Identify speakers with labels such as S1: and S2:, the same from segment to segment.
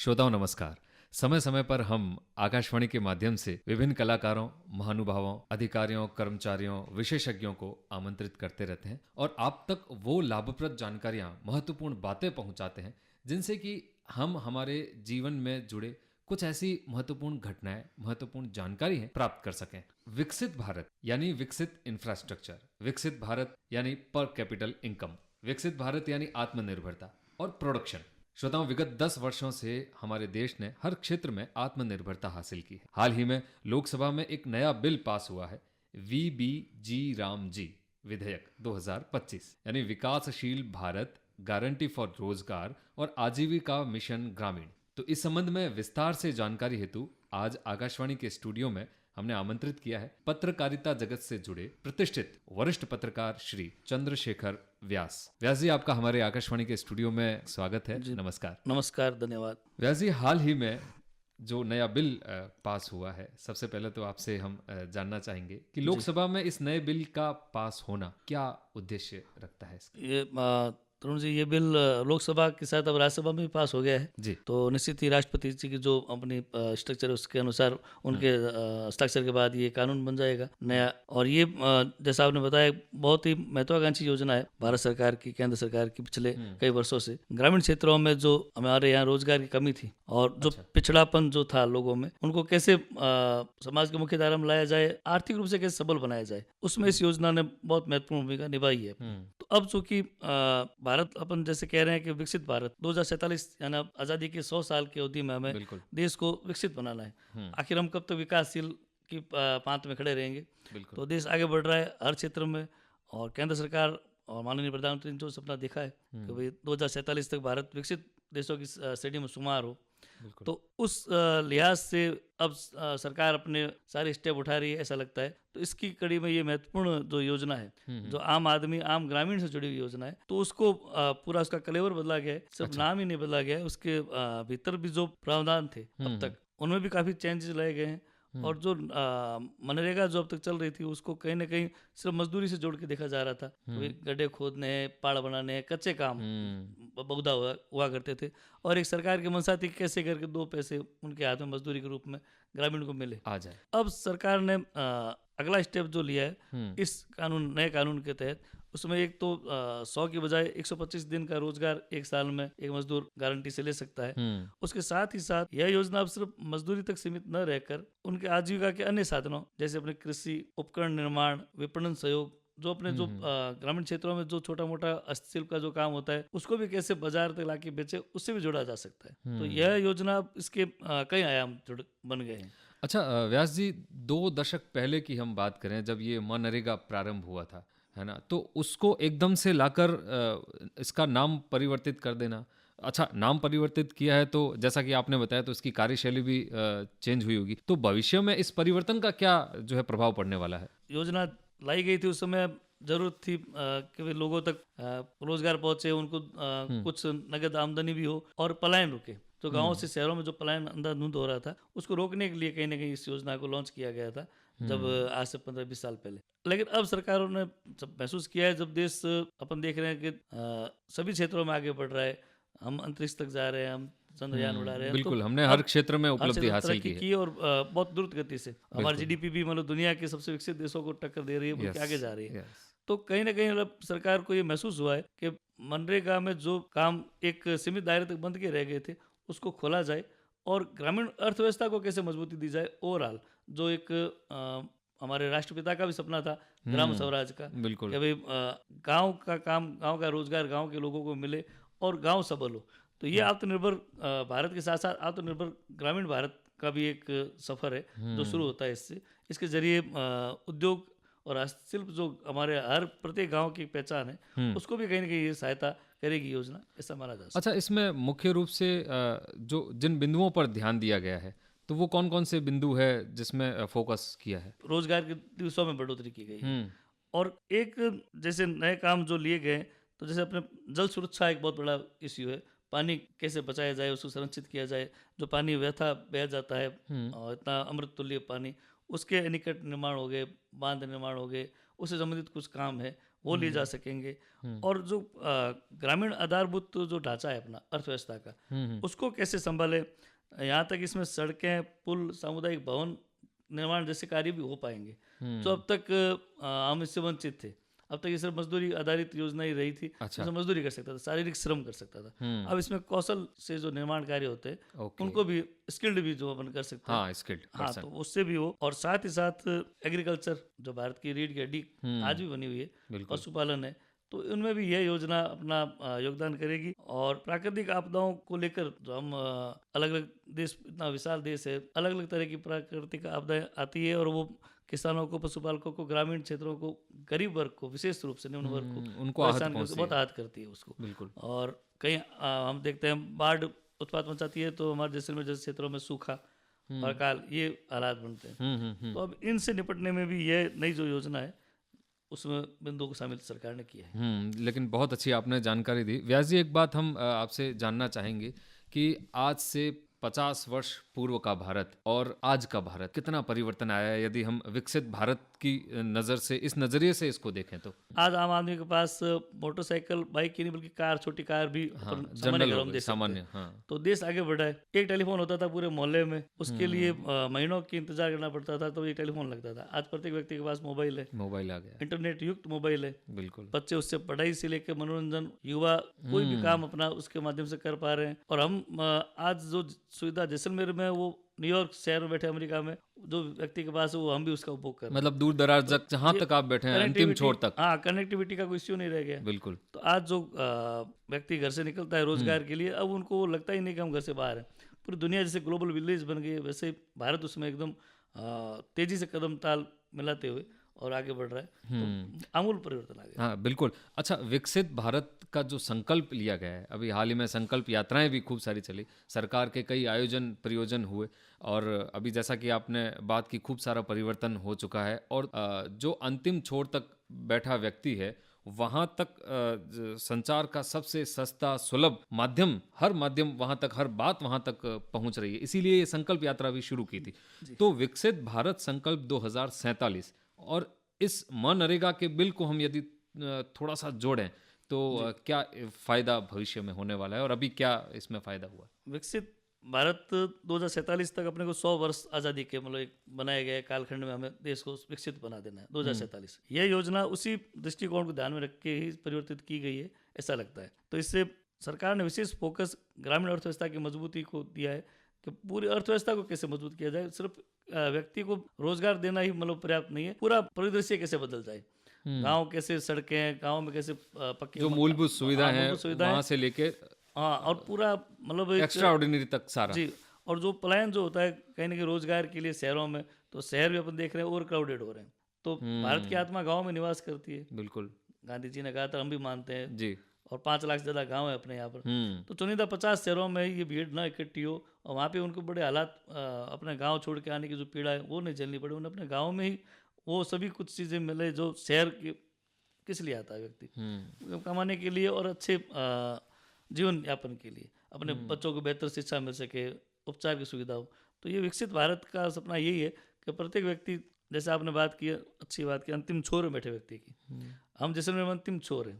S1: श्रोताओं नमस्कार। समय समय पर हम आकाशवाणी के माध्यम से विभिन्न कलाकारों, महानुभावों, अधिकारियों, कर्मचारियों, विशेषज्ञों को आमंत्रित करते रहते हैं और आप तक वो लाभप्रद जानकारियां, महत्वपूर्ण बातें पहुंचाते हैं जिनसे कि हम हमारे जीवन में जुड़े कुछ ऐसी महत्वपूर्ण घटनाएं, महत्वपूर्ण जानकारी है प्राप्त कर सकें। विकसित भारत यानी विकसित इंफ्रास्ट्रक्चर, विकसित भारत यानी पर कैपिटल इनकम, विकसित भारत यानी आत्मनिर्भरता और प्रोडक्शन। श्रोताओं, विगत 10 वर्षों से हमारे देश ने हर क्षेत्र में आत्मनिर्भरता हासिल की है। हाल ही में लोकसभा में एक नया बिल पास हुआ है, वीबीजी राम जी विधेयक 2025 यानी विकासशील भारत गारंटी फॉर रोजगार और आजीविका मिशन ग्रामीण। तो इस संबंध में विस्तार से जानकारी हेतु आज आकाशवाणी के स्टूडियो में हमने आमंत्रित किया है पत्रकारिता जगत से जुड़े प्रतिष्ठित वरिष्ठ पत्रकार श्री चंद्रशेखर व्यास। व्यास जी, आपका हमारे आकाशवाणी के स्टूडियो में स्वागत है। नमस्कार।
S2: नमस्कार, धन्यवाद।
S1: व्यास जी, हाल ही में जो नया बिल पास हुआ है, सबसे पहले तो आपसे हम जानना चाहेंगे कि लोकसभा में इस नए बिल का पास होना क्या उद्देश्य रखता है इसका?
S2: ये तरुण जी, ये बिल लोकसभा के साथ अब राज्यसभा में भी पास हो गया है
S1: जी।
S2: तो निश्चित ही राष्ट्रपति जी की जो अपनी स्ट्रक्चर है उसके अनुसार उनके स्ट्रक्चर के बाद ये कानून बन जाएगा नया। और ये जैसा आपने बताया बहुत ही महत्वाकांक्षी योजना है भारत सरकार की, केंद्र सरकार की पिछले कई वर्षों से। ग्रामीण क्षेत्रों में जो हमारे यहाँ रोजगार की कमी थी और जो पिछड़ापन जो था लोगों में, उनको कैसे समाज की मुख्य धारा में लाया जाए, आर्थिक रूप से कैसे सबल बनाया जाए, उसमें इस योजना ने बहुत महत्वपूर्ण भूमिका निभाई है। तो अब चूंकि भारत अपन जैसे कह रहे हैं कि विकसित भारत 2047 यानी आज़ादी के 100 साल की अवधि में हमें देश को विकसित बनाना है। आखिर हम कब तक विकासशील की पांत में खड़े रहेंगे? तो देश आगे बढ़ रहा है हर क्षेत्र में और केंद्र सरकार और माननीय प्रधानमंत्री ने जो सपना देखा है कि भाई 2047 तक भारत विकसित देशों की श्रेणी में शुमार हो, तो उस लिहाज से अब सरकार अपने सारे स्टेप उठा रही है ऐसा लगता है। तो इसकी कड़ी में ये महत्वपूर्ण जो योजना है, जो आम आदमी, आम ग्रामीण से जुड़ी हुई योजना है, तो उसको पूरा उसका कलेवर बदला गया है। सिर्फ नाम ही नहीं बदला गया है, उसके भीतर भी जो प्रावधान थे अब तक उनमें भी काफी चेंजेस लाए गए हैं। और जो मनरेगा जो अब तक चल रही थी उसको कहीं ना कहीं सिर्फ मजदूरी से जोड़ के देखा जा रहा था। गड्ढे खोदने हैं, पहाड़ बनाने हैं, कच्चे काम बहुधा हुआ करते थे और एक सरकार की मंशा थी कैसे करके 2 पैसे उनके हाथ में मजदूरी के रूप में ग्रामीण को मिले आ जाए। अब सरकार ने अगला स्टेप जो लिया है इस नए कानून के तहत, उसमें एक तो 100 की बजाय 125 दिन का रोजगार एक साल में एक मजदूर गारंटी से ले सकता है। उसके साथ ही साथ यह योजना अब सिर्फ मजदूरी तक सीमित न रहकर उनके आजीविका के अन्य साधनों जैसे अपने कृषि उपकरण निर्माण, विपणन सहयोग, जो अपने जो ग्रामीण क्षेत्रों में जो छोटा मोटा हस्तशिल्प का जो काम होता है उसको भी कैसे बाजार तक लाके बेचे, उससे भी जोड़ा जा सकता है। तो यह योजना इसके कई आयाम बन गए हैं।
S1: अच्छा व्यास जी, 2 दशक पहले की हम बात करें जब ये मनरेगा प्रारंभ हुआ था, है ना, तो उसको एकदम से लाकर इसका नाम परिवर्तित कर देना, अच्छा नाम परिवर्तित किया है तो जैसा कि आपने बताया तो इसकी कार्यशैली भी चेंज हुई होगी, तो भविष्य में इस परिवर्तन का क्या जो है प्रभाव पड़ने वाला है?
S2: योजना लाई गई थी उस समय, जरूरत थी कि लोगों तक रोजगार पहुंचे, उनको कुछ नगद आमदनी भी हो और पलायन रुके। तो गांवों से शहरों में जो पलायन अंधाधुंध हो रहा था उसको रोकने के लिए कहीं ना कहीं इस योजना को लॉन्च किया गया था जब आज से 15-20 साल पहले। लेकिन अब सरकारों ने जब महसूस किया है, जब देश अपन देख रहे हैं कि सभी क्षेत्रों में आगे बढ़ रहा है, हम अंतरिक्ष तक जा रहे हैं, हम चंद्रयान उड़ा रहे हैं,
S1: बिल्कुल,
S2: तो
S1: हमने हर क्षेत्र में उपलब्धि हासिल की
S2: और बहुत द्रुत गति से हमारी जीडीपी भी मतलब दुनिया के सबसे विकसित देशों को टक्कर दे रही है, बल्कि आगे जा रही है। तो कहीं ना कहीं मतलब सरकार को ये महसूस हुआ है कि मनरेगा में जो काम एक सीमित दायरे तक बंद के रह गए थे उसको खोला जाए और ग्रामीण अर्थव्यवस्था को कैसे मजबूती दी जाए। ओवरऑल जो एक हमारे राष्ट्रपिता का भी सपना था ग्राम स्वराज का, कि भाई गांव का काम, गांव का रोजगार गांव के लोगों को मिले और गांव सबल हो। तो ये आत्मनिर्भर भारत के साथ साथ आत्मनिर्भर ग्रामीण भारत का भी एक सफर है जो शुरू होता है इससे। इसके जरिए उद्योग और हस्तशिल्प जो हमारे हर प्रत्येक गांव की पहचान है उसको भी कहीं ना कहीं ये सहायता करेगी योजना, ऐसा माना जा सकता है।
S1: अच्छा, इसमें मुख्य रूप से जो जिन बिंदुओं पर ध्यान दिया गया है तो वो कौन कौन से बिंदु है जिसमें फोकस किया है?
S2: रोजगार के दिवसों में बढ़ोतरी की गई है और एक जैसे नए काम जो लिए गए, तो जैसे अपने जल सुरक्षा एक बहुत बड़ा इश्यू है, पानी कैसे बचाया जाए, उसको संरक्षित किया जाए। जो पानी व्यथा बह जाता है और इतना अमृत तुल्य पानी, उसके निकट निर्माण हो गए, बांध निर्माण हो गए, उससे संबंधित कुछ काम है वो लिए जा सकेंगे। और जो ग्रामीण आधारभूत जो ढांचा है अपना अर्थव्यवस्था का, उसको कैसे संभाले, यहाँ तक इसमें सड़कें, पुल, सामुदायिक भवन निर्माण जैसे कार्य भी हो पाएंगे जो अब तक हम इससे वंचित थे। अब तक ये सिर्फ मजदूरी आधारित योजना ही रही थी।
S1: अच्छा।
S2: उसमें मजदूरी कर सकता था, शारीरिक श्रम कर सकता था। अब इसमें कौशल से जो निर्माण कार्य होते हैं उनको भी, स्किल्ड भी जो अपन कर सकते हैं।
S1: हाँ, स्किल्ड
S2: हाँ, तो उससे भी हो। और साथ ही साथ एग्रीकल्चर जो भारत की रीढ़ की हड्डी आज भी बनी हुई है, पशुपालन है, तो उनमें भी यह योजना अपना योगदान करेगी। और प्राकृतिक आपदाओं को लेकर जो हम अलग अलग देश, इतना विशाल देश है, अलग अलग तरह की प्राकृतिक आपदाएं आती है और वो किसानों को, पशुपालकों को, ग्रामीण क्षेत्रों को, गरीब वर्ग को, विशेष रूप से निम्न वर्ग को
S1: उनको
S2: बहुत आहत करती है उसको।
S1: बिल्कुल।
S2: और कहीं हम देखते हैं बाढ़ उत्पात मचाती है तो हमारे जैसलमेर जैसे क्षेत्रों में सूखा और अकाल, ये हालात बनते हैं। तो अब इनसे निपटने में भी ये नई जो योजना है उसमें बिंदुओं को शामिल सरकार ने किया है।
S1: लेकिन बहुत अच्छी आपने जानकारी दी। व्यास जी, एक बात हम आपसे जानना चाहेंगे कि आज से 50 वर्ष पूर्व का भारत और आज का भारत कितना परिवर्तन आया है, यदि हम विकसित भारत की नज़र से, इस नज़रिए से इसको देखें तो?
S2: आज आम आदमी के पास मोटरसाइकिल, बाइक ही नहीं बल्कि कार, छोटी कार भी
S1: सामान्य।
S2: तो देश आगे बढ़ा है। एक टेलीफोन होता था पूरे मोहल्ले में, उसके लिए महीनों की इंतजार करना पड़ता था, तो ये टेलीफोन लगता था। आज प्रत्येक व्यक्ति के पास मोबाइल है,
S1: मोबाइल आ गया,
S2: इंटरनेट युक्त मोबाइल है।
S1: बिल्कुल।
S2: बच्चे उससे पढ़ाई से लेकर मनोरंजन, युवा कोई भी काम अपना उसके माध्यम से कर पा रहे हैं। और हम आज जो सुविधा जैसलमेर में, वो न्यूयॉर्क शहर में बैठे, अमेरिका में जो व्यक्ति के पास है वो हम भी उसका उपभोग कर रहे हैं।
S1: मतलब दूर दराज तक, जहाँ तक आप बैठे हैं, अंतिम छोर तक।
S2: हाँ, कनेक्टिविटी का कोई इश्यू नहीं रह गया।
S1: बिल्कुल।
S2: तो आज जो व्यक्ति घर से निकलता है रोजगार के लिए, अब उनको लगता ही नहीं कि हम घर से बाहर हैं। पूरी दुनिया जैसे ग्लोबल विलेज बन गई है, वैसे भारत उसमें एकदम तेजी से कदम ताल मिलाते हुए और आगे बढ़ रहा है। तो आमूल परिवर्तन आ गया।
S1: हाँ, बिल्कुल। अच्छा, विकसित भारत का जो संकल्प लिया गया है, अभी हाल ही में संकल्प यात्राएं भी खूब सारी चली, सरकार के कई आयोजन प्रयोजन हुए, और अभी जैसा कि आपने बात की, खूब सारा परिवर्तन हो चुका है। और जो अंतिम छोर तक बैठा व्यक्ति है, वहाँ तक संचार का सबसे सस्ता सुलभ माध्यम, हर माध्यम वहाँ तक, हर बात वहाँ तक पहुँच रही है। इसीलिए ये संकल्प यात्रा भी शुरू की थी। तो विकसित भारत संकल्प 2047 और इस मनरेगा के बिल को हम यदि थोड़ा सा जोड़ें तो क्या फायदा भविष्य में होने वाला है, और अभी क्या इसमें फायदा हुआ?
S2: विकसित भारत 2047 तक अपने को 100 वर्ष आज़ादी के, मतलब एक बनाए गए कालखंड में हमें देश को विकसित बना देना है 2047। यह योजना उसी दृष्टिकोण को ध्यान में रख के ही परिवर्तित की गई है, ऐसा लगता है। तो इससे सरकार ने विशेष फोकस ग्रामीण अर्थव्यवस्था की मजबूती को दिया है कि पूरी अर्थव्यवस्था को कैसे मजबूत किया जाए। सिर्फ व्यक्ति को रोजगार देना ही मतलब पर्याप्त नहीं है, पूरा परिदृश्य कैसे बदल जाए, गांव कैसे, सड़कें गांव में कैसे पक्के,
S1: जो मूलभूत सुविधा है वहां से लेके,
S2: हाँ, और पूरा मतलब
S1: एक्स्ट्रा ऑर्डिनरी तक सारा
S2: जी। और जो पलायन जो होता है कहीं ना कहीं रोजगार के लिए शहरों में, तो शहर भी अपन देख रहे हैं ओवर क्राउडेड हो रहे हैं। तो भारत की आत्मा गाँव में निवास करती है।
S1: बिल्कुल,
S2: गांधी जी ने कहा था, हम भी मानते हैं
S1: जी।
S2: और 5 लाख से ज़्यादा गांव है अपने यहाँ पर। तो चुनिंदा 50 शहरों में ये भीड़ ना इकट्ठी हो और वहाँ पे उनको बड़े हालात, अपने गांव छोड़ के आने की जो पीड़ा है वो नहीं झेलनी पड़े। उन्हें अपने गांव में ही वो सभी कुछ चीज़ें मिले जो शहर के किस लिए आता है व्यक्ति, कमाने के लिए और अच्छे जीवन यापन के लिए, अपने बच्चों को बेहतर शिक्षा मिल सके, उपचार की सुविधा हो। तो ये विकसित भारत का सपना यही है कि प्रत्येक व्यक्ति, जैसे आपने बात की, अच्छी बात की, अंतिम छोर में बैठे व्यक्ति की, हम जैसलमेर में अंतिम छोर है,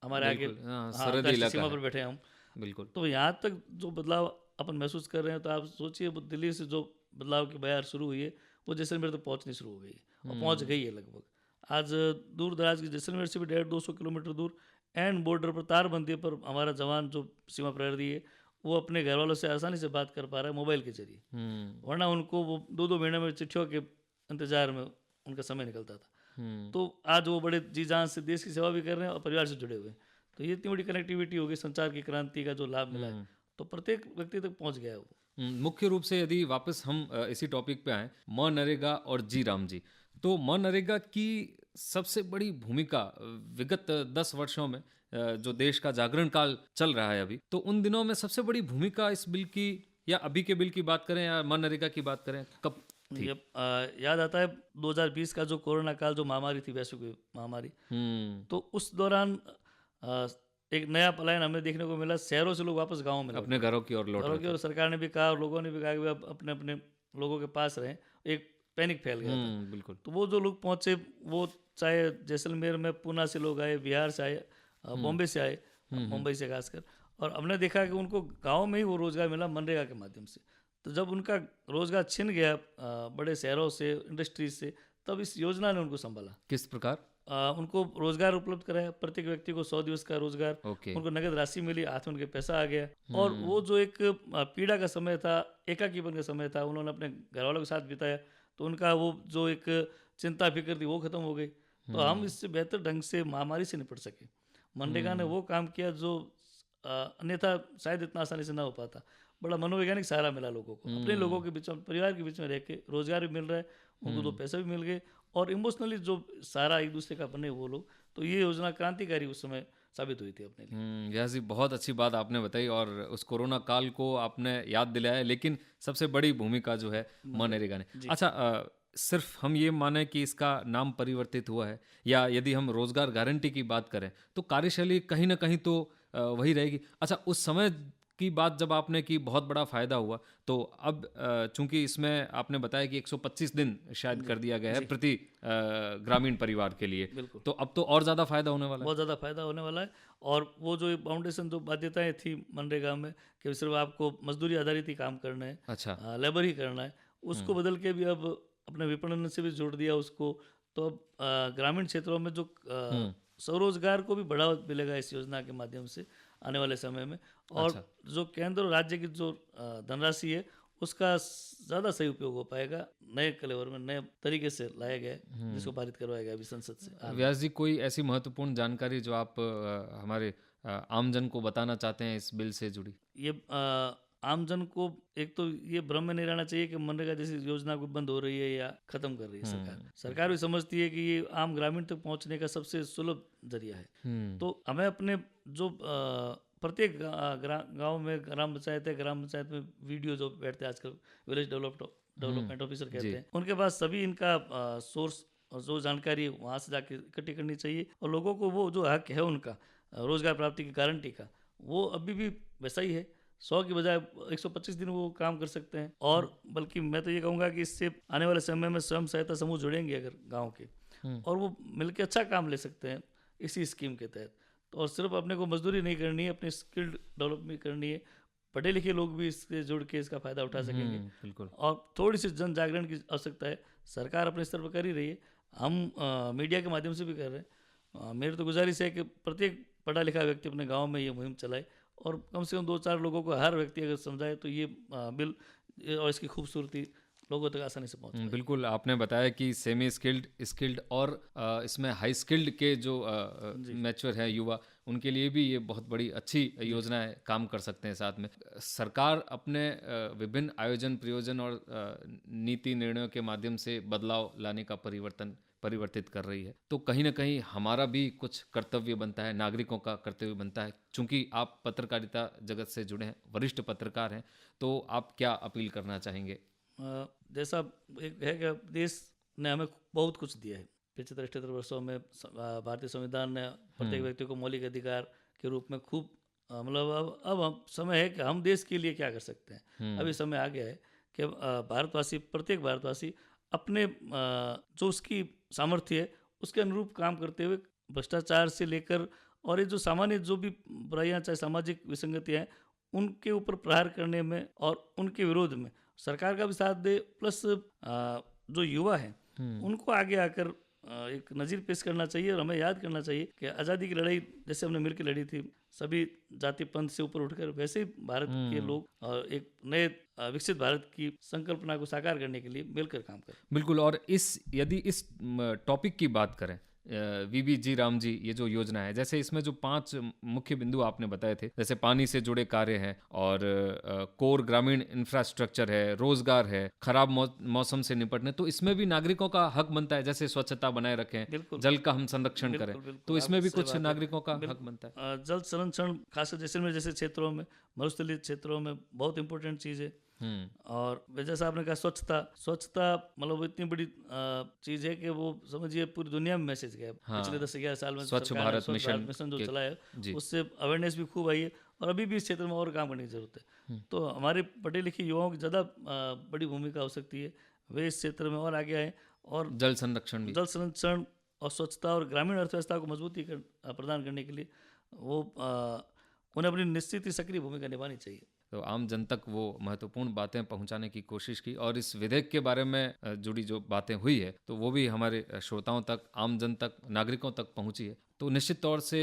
S2: हमारे आगे सरहदी सीमा पर बैठे हैं हम।
S1: बिल्कुल।
S2: तो यहाँ तक जो बदलाव अपन महसूस कर रहे हैं, तो आप सोचिए वो दिल्ली से जो बदलाव की बयार शुरू हुई है वो जैसलमेर तक पहुँचनी शुरू हो गई है और पहुँच गई है लगभग। आज दूर दराज की जैसलमेर से भी 150-200 किलोमीटर दूर एंड बॉर्डर पर, तारबंदी पर हमारा जवान जो सीमा प्रहरी है वो अपने घर वालों से आसानी से बात कर पा रहा है मोबाइल के जरिए, वरना उनको वो 2-2 महीने में चिट्ठियों के इंतजार में उनका समय निकलता था। तो आज वो बड़े जी जान से देश की सेवा भी कर रहे हैं और परिवार से जुड़े हुए हैं। तो ये इतनी बड़ी कनेक्टिविटी होगी, संचार की क्रांति का जो लाभ मिला है, तो प्रत्येक व्यक्ति तक पहुंच गया है वो।
S1: मुख्य रूप से यदि वापस हम इसी टॉपिक पे आए, मनरेगा और जी राम जी, तो मनरेगा की सबसे बड़ी भूमिका विगत 10 वर्षों में, जो देश का जागरण काल चल रहा है अभी, तो उन दिनों में सबसे बड़ी भूमिका इस बिल की, या अभी के बिल की बात करें या मनरेगा की बात करें, कब थी?
S2: याद आता है 2020 का जो कोरोना काल, जो महामारी थी, वैश्विक महामारी, तो उस दौरान एक नया पलायन हमें देखने को मिला। शहरों से लोग वापस गाँव में,
S1: अपने घरों की ओर लौट रहे थे।
S2: सरकार ने भी कहा और लोगों ने भी कहा कि आप अपने अपने लोगों के पास रहें। एक पैनिक फैल गया था।
S1: बिल्कुल।
S2: तो वो जो लोग पहुंचे, वो चाहे जैसलमेर में पूना से लोग आए, बिहार से आए, बॉम्बे से आए, मुंबई से खासकर, और हमने देखा कि उनको गांव में ही वो रोजगार मिला मनरेगा के माध्यम से। तो जब उनका रोजगार छिन गया बड़े शहरों से, इंडस्ट्रीज से, तब इस योजना ने उनको संभाला।
S1: किस प्रकार?
S2: उनको रोजगार उपलब्ध कराया, प्रत्येक व्यक्ति को 100 दिवस का रोजगार,
S1: ओके।
S2: उनको नगद राशि मिली, हाथ में उनके पैसा आ गया। और वो जो एक पीड़ा का समय था, एकाकीपन का समय था, उन्होंने अपने घर वालों के साथ बिताया, तो उनका वो जो एक चिंता फिक्र थी वो खत्म हो गई। तो हम इससे बेहतर ढंग से महामारी से निपट सके। मनरेगा ने वो काम किया जो अन्यथा शायद इतना आसानी से ना हो पाता। बड़ा मनोवैज्ञानिक सहारा मिला लोगों को, अपने लोगों के बीच में, परिवार के बीच में रह के रोजगार भी मिल रहा है, उनको 2 पैसे भी मिल गए, और इमोशनली जो सहारा एक दूसरे का बने वो लोग। तो ये योजना क्रांतिकारी उस समय साबित हुई थी अपने लिए।
S1: यह जी बहुत अच्छी बात आपने बताई और उस कोरोना काल को आपने याद दिलाया, लेकिन सबसे बड़ी भूमिका जो है मनरेगा ने। अच्छा, सिर्फ हम ये माने कि इसका नाम परिवर्तित हुआ है, या यदि हम रोजगार गारंटी की बात करें तो कार्यशैली कहीं ना कहीं तो वही रहेगी। अच्छा, उस समय की बात जब आपने की बहुत बड़ा फायदा हुआ, तो अब चूंकि इसमें आपने बताया कि 125 दिन शायद कर दिया गया है प्रति ग्रामीण परिवार के लिए,
S2: बिल्कुल।
S1: तो अब तो और ज़्यादा फायदा होने वाला है।
S2: बहुत ज़्यादा फायदा होने वाला है। और वो जो बाउंडेशन जो बाध्यताएं थी मनरेगा में कि सिर्फ आपको मजदूरी आधारित ही काम करना है,
S1: अच्छा।
S2: लेबर ही करना है, उसको बदल के भी अब अपने विपणन से भी जोड़ दिया उसको। तो अब ग्रामीण क्षेत्रों में जो स्वरोजगार को भी बढ़ावा मिलेगा इस योजना के माध्यम से आने वाले समय में। और
S1: अच्छा।
S2: जो केंद्र और राज्य की जो धनराशि है उसका ज़्यादा सही उपयोग हो पाएगा, नए कलेवर में, नए तरीके से लाया गया है, जिसको पारित करवाया गया अभी संसद से।
S1: व्यास जी, कोई ऐसी महत्वपूर्ण जानकारी जो आप हमारे आमजन को बताना चाहते हैं इस बिल से जुड़ी?
S2: ये आमजन को एक तो ये भ्रम में नहीं रहना चाहिए कि मनरेगा जैसी योजना कोई बंद हो रही है या खत्म कर रही है सरकार। सरकार भी समझती है कि ये आम ग्रामीण तक पहुंचने का सबसे सुलभ जरिया है। तो हमें अपने जो प्रत्येक गांव में ग्राम पंचायत है, ग्राम पंचायत में वीडियो जो बैठते हैं आजकल, विलेज डेवलपमेंट ऑफिसर कहते हैं, उनके पास सभी इनका सोर्स और जो जानकारी है वहाँ से जाके इकट्ठी करनी चाहिए। और लोगों को वो जो हक है उनका रोजगार प्राप्ति की गारंटी का, वो अभी भी वैसा ही है। 100 की बजाय 125 दिन वो काम कर सकते हैं। और बल्कि मैं तो ये कहूँगा कि इससे आने वाले समय में स्वयं सहायता समूह जुड़ेंगे अगर गाँव के, और वो मिलकर अच्छा काम ले सकते हैं इसी स्कीम के तहत। तो और सिर्फ अपने को मजदूरी नहीं करनी है, अपनी स्किल्ड डेवलपमेंट करनी है। पढ़े लिखे लोग भी इससे जुड़ के इसका फायदा उठा सकेंगे।
S1: बिल्कुल।
S2: और थोड़ी सी जन जागरण की आवश्यकता है। सरकार अपने स्तर पर कर ही रही है, हम मीडिया के माध्यम से भी कर रहे हैं। मेरी तो गुजारिश है कि प्रत्येक पढ़ा लिखा व्यक्ति अपने गांव में ये मुहिम चलाए, और कम से कम 2-4 लोगों को हर व्यक्ति अगर समझाए तो ये बिल और इसकी खूबसूरती लोगों तक आसानी से पहुंच।
S1: बिल्कुल, आपने बताया कि सेमी स्किल्ड, स्किल्ड और इसमें हाई स्किल्ड के जो मैच्योर है युवा, उनके लिए भी ये बहुत बड़ी अच्छी योजना है, काम कर सकते हैं। साथ में सरकार अपने विभिन्न आयोजन, प्रयोजन और नीति निर्णयों के माध्यम से बदलाव लाने का परिवर्तित कर रही है। तो कहीं ना कहीं हमारा भी कुछ कर्तव्य बनता है, नागरिकों का कर्तव्य बनता है। चूंकि आप पत्रकारिता जगत से जुड़े हैं, वरिष्ठ पत्रकार हैं, तो आप क्या अपील करना चाहेंगे?
S2: जैसा एक है कि देश ने हमें बहुत कुछ दिया है। 75-78 वर्षों में भारतीय संविधान ने प्रत्येक व्यक्ति को मौलिक अधिकार के रूप में खूब मतलब अब समय है कि हम देश के लिए क्या कर सकते हैं। अभी समय आ गया है कि भारतवासी, प्रत्येक भारतवासी अपने जो उसकी सामर्थ्य है उसके अनुरूप काम करते हुए भ्रष्टाचार से लेकर और ये जो सामान्य जो भी बुराइयां, चाहे सामाजिक विसंगतियां हैं, उनके ऊपर प्रहार करने में और उनके विरोध में सरकार का भी साथ दे। प्लस जो युवा हैं उनको आगे आकर एक नज़ीर पेश करना चाहिए। और हमें याद करना चाहिए कि आज़ादी की लड़ाई जैसे हमने मिलकर लड़ी थी, सभी जाति पंथ से ऊपर उठकर, वैसे ही भारत के लोग एक नए विकसित भारत की संकल्पना को साकार करने के लिए मिलकर काम करें।
S1: बिल्कुल। और यदि इस टॉपिक की बात करें, VBG राम जी, ये जो योजना है, जैसे इसमें जो 5 मुख्य बिंदु आपने बताए थे, जैसे पानी से जुड़े कार्य हैं और कोर ग्रामीण इंफ्रास्ट्रक्चर है, रोजगार है, खराब मौसम से निपटने, तो इसमें भी नागरिकों का हक बनता है। जैसे स्वच्छता बनाए रखें, जल का हम संरक्षण करें, तो इसमें भी कुछ नागरिकों का हक बनता है।
S2: जल संरक्षण खासकर जैसलमेर जैसे क्षेत्रों में, मरुस्थलीय क्षेत्रों में बहुत इंपॉर्टेंट चीज़ है। और जैसा आपने कहा स्वच्छता मतलब इतनी बड़ी चीज है कि वो समझिए पूरी दुनिया में मैसेज गया। पिछले 10-11 साल में
S1: स्वच्छ भारत मिशन
S2: जो चला है, उससे अवेयरनेस भी खूब आई है, और अभी भी इस क्षेत्र में और काम करने की जरूरत है। तो हमारे पढ़े लिखे युवाओं की ज़्यादा बड़ी भूमिका हो सकती है। वे इस क्षेत्र में और आगे आए और
S1: जल संरक्षण भी।
S2: जल संरक्षण और स्वच्छता और ग्रामीण अर्थव्यवस्था को मजबूती प्रदान करने के लिए वो उन्हें अपनी निश्चित ही सक्रिय भूमिका निभानी चाहिए।
S1: तो आम जन तक वो महत्वपूर्ण बातें पहुंचाने की कोशिश की और इस विधेयक के बारे में जुड़ी जो बातें हुई है तो वो भी हमारे श्रोताओं तक, आम जन तक, नागरिकों तक पहुंची है। तो निश्चित तौर से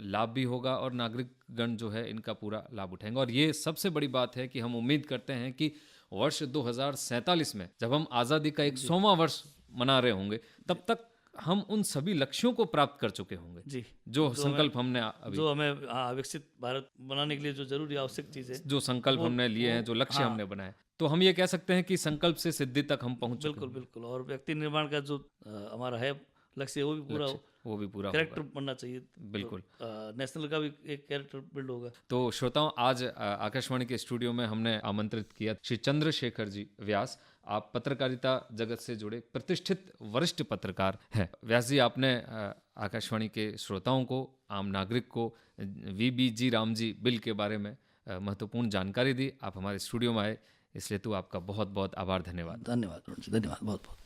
S1: लाभ भी होगा और नागरिकगण जो है इनका पूरा लाभ उठाएंगे। और ये सबसे बड़ी बात है कि हम उम्मीद करते हैं कि वर्ष 2047 में जब हम आज़ादी का 100वां वर्ष मना रहे होंगे तब तक हम उन सभी लक्ष्यों को प्राप्त कर चुके होंगे
S2: जी,
S1: जो संकल्प हमने अभी,
S2: जो हमें विकसित भारत बनाने के लिए जो जरूरी आवश्यक चीज़ है,
S1: जो संकल्प हमने लिए हैं, जो लक्ष्य हमने बनाए, तो हम ये कह सकते हैं कि संकल्प से सिद्धि तक हम पहुंच चुके हैं।
S2: बिल्कुल बिल्कुल। और व्यक्ति निर्माण का जो हमारा है लक्ष्य वो भी पूरा हो,
S1: वो भी पूरा
S2: कैरेक्टर बनना चाहिए।
S1: बिल्कुल।
S2: नेशनल का भी एक कैरेक्टर बिल्ड होगा।
S1: तो श्रोताओं, आज आकाशवाणी के स्टूडियो में हमने आमंत्रित किया श्री चंद्रशेखर जी व्यास। आप पत्रकारिता जगत से जुड़े प्रतिष्ठित वरिष्ठ पत्रकार हैं। व्यास जी, आपने आकाशवाणी के श्रोताओं को, आम नागरिक को VBG रामजी बिल के बारे में महत्वपूर्ण जानकारी दी। आप हमारे स्टूडियो में आए, इसलिए तो आपका बहुत बहुत आभार, धन्यवाद।
S2: धन्यवाद, बहुत बहुत।